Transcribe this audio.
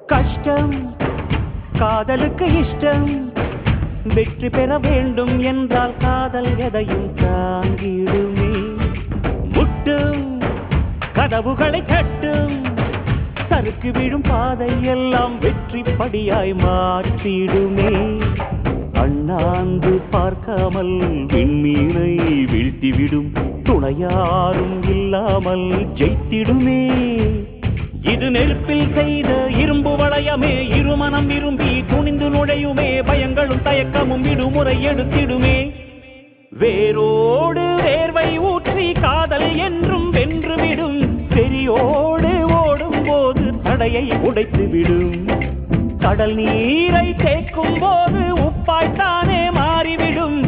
கஷ்டம் காதலுக்கு இஷ்டம் வெற்றி பெற வேண்டும் என்றால் காதல் எதையும் தாங்கிடுமே முட்டும் கதவுகளை கட்டும் சறுக்கு விழும் பாதை எல்லாம் வெற்றி படியாய் மாற்றிடுமே அண்ணாந்து பார்க்காமல் விண்மீனை வீழ்த்திவிடும் துணையாரும் இல்லாமல் ஜெயித்திடுமே இது நெருப்பில் செய்த இரும்பு வளையமே இருமனம் விரும்பி துணிந்து நுழையுமே பயங்களும் தயக்கமும் விடுமுறை எடுத்திடுமே வேரோடு வேர்வை ஊற்றி காதல் என்றும் வென்றுவிடும் பெரியோடு ஓடும் போது தடையை உடைத்துவிடும் கடல் நீரை தேக்கும் போது உப்பாய்த்தானே மாறிவிடும்